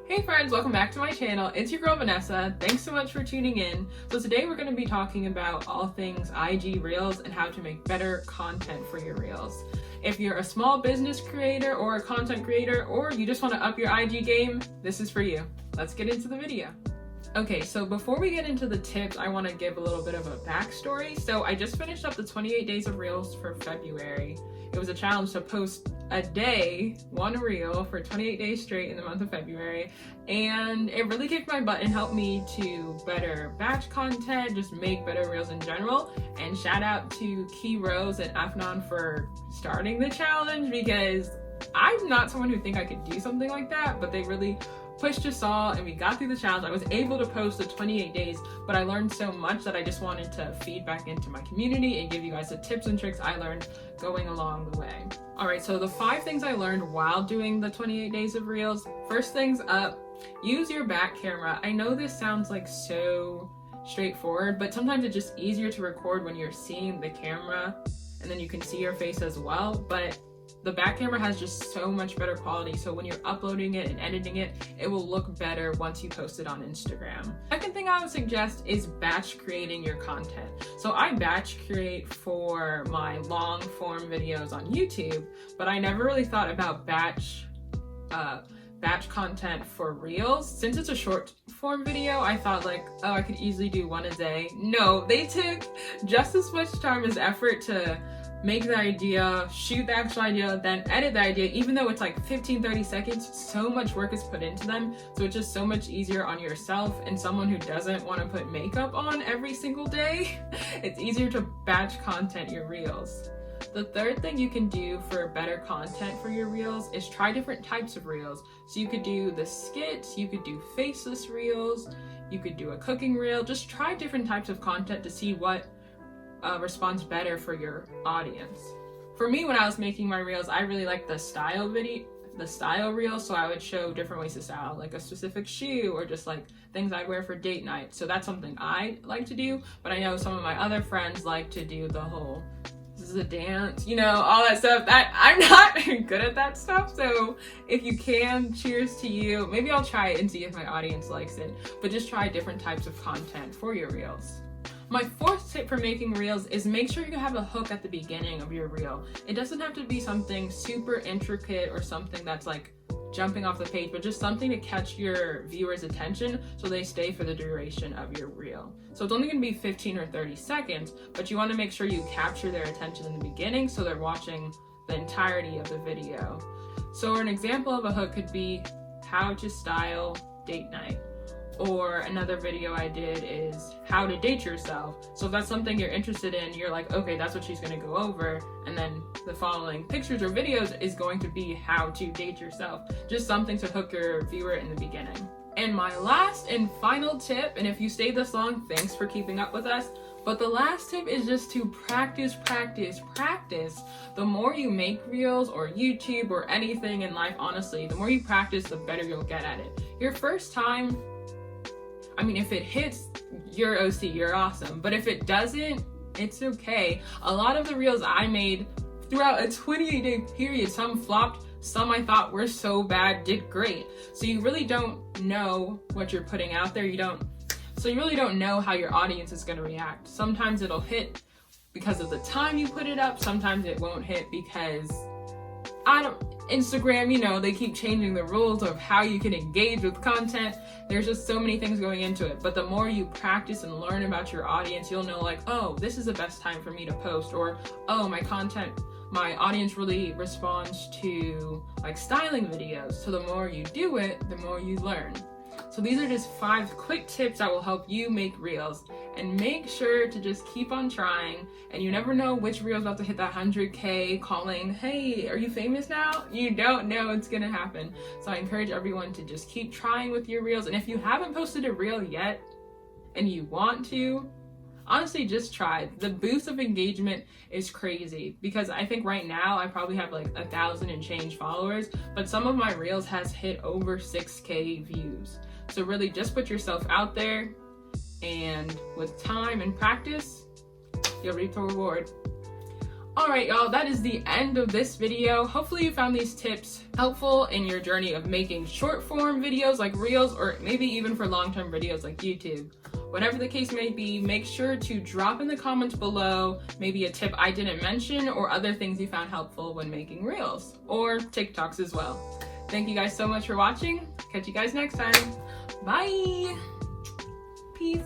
Hey friends, welcome back to my channel. It's your girl Vanessa. Thanks so much for tuning in. So today we're going to be talking about all things IG Reels and how to make better content for your Reels. If you're a small business creator or a content creator, or you just want to up your IG game, this is for you. Let's get into the video. Okay, so before we get into the tips, I want to give a little bit of a backstory. So I just finished up the 28 days of Reels for February. It was a challenge to post a day, one reel for 28 days straight in the month of February, and it really kicked my butt and helped me to better batch content, just make better reels in general. And shout out to Key Rose and Afnan for starting the challenge, because I'm not someone who think I could do something like that, but they really pushed us all and we got through the challenge. I was able to post the 28 days, but I learned so much that I just wanted to feed back into my community and give you guys the tips and tricks I learned going along the way. All right, so the 5 things I learned while doing the 28 days of Reels. First things up, use your back camera. I know this sounds like so straightforward, but sometimes it's just easier to record when you're seeing the camera and then you can see your face as well. But the back camera has just so much better quality, so when you're uploading it and editing it, it will look better once you post it on Instagram. Second thing I would suggest is batch creating your content. So I batch create for my long form videos on YouTube, but I never really thought about batch content for Reels. Since it's a short form video, I thought like, oh, I could easily do one a day. No, they took just as much time as effort to make the idea, shoot the actual idea, then edit the idea. Even though it's like 15-30 seconds, so much work is put into them. So it's just so much easier on yourself and someone who doesn't want to put makeup on every single day. It's easier to batch content your Reels. The third thing you can do for better content for your Reels is try different types of Reels. So you could do the skits, you could do faceless Reels, you could do a cooking Reel. Just try different types of content to see what responds better for your audience. For me, when I was making my Reels, I really liked the style reel, so I would show different ways to style, like a specific shoe or just like things I wear for date night. So that's something I like to do, but I know some of my other friends like to do the whole, this is a dance, you know, all that stuff. That I'm not good at that stuff, so if you can, cheers to you. Maybe I'll try it and see if my audience likes it, but just try different types of content for your Reels. My fourth tip for making Reels is make sure you have a hook at the beginning of your Reel. It doesn't have to be something super intricate or something that's like jumping off the page, but just something to catch your viewers' attention so they stay for the duration of your Reel. So it's only going to be 15 or 30 seconds, but you want to make sure you capture their attention in the beginning so they're watching the entirety of the video. So an example of a hook could be how to style date night. Or another video I did is how to date yourself. So if that's something you're interested in, you're like, okay, that's what she's going to go over. And then the following pictures or videos is going to be how to date yourself. Just something to hook your viewer in the beginning. And my last and final tip, and if you stayed this long, thanks for keeping up with us. But the last tip is just to practice. The more you make Reels or YouTube or anything in life, honestly, the more you practice, the better you'll get at it. Your first time, I mean, if it hits, you're OC, you're awesome. But if it doesn't, it's okay. A lot of the Reels I made throughout a 28-day period, some flopped, some I thought were so bad, did great. So you really don't know what you're putting out there. So you really don't know how your audience is going to react. Sometimes it'll hit because of the time you put it up. Sometimes it won't hit because Instagram, you know, they keep changing the rules of how you can engage with content. There's just so many things going into it. But the more you practice and learn about your audience, you'll know like, oh, this is the best time for me to post, or oh, my audience really responds to like styling videos. So the more you do it, the more you learn. So these are just 5 quick tips that will help you make Reels, and make sure to just keep on trying. And you never know which Reel's about to hit that 100K calling, hey, are you famous now? You don't know it's gonna happen. So I encourage everyone to just keep trying with your Reels. And if you haven't posted a Reel yet and you want to, honestly, just try. The boost of engagement is crazy, because I think right now I probably have like 1,000 and change followers, but some of my Reels has hit over 6K views. So really just put yourself out there, and with time and practice, you'll reap the reward. Alright y'all, that is the end of this video. Hopefully you found these tips helpful in your journey of making short form videos like Reels, or maybe even for long-term videos like YouTube. Whatever the case may be, make sure to drop in the comments below maybe a tip I didn't mention or other things you found helpful when making Reels, or TikToks as well. Thank you guys so much for watching. Catch you guys next time. Bye! Peace!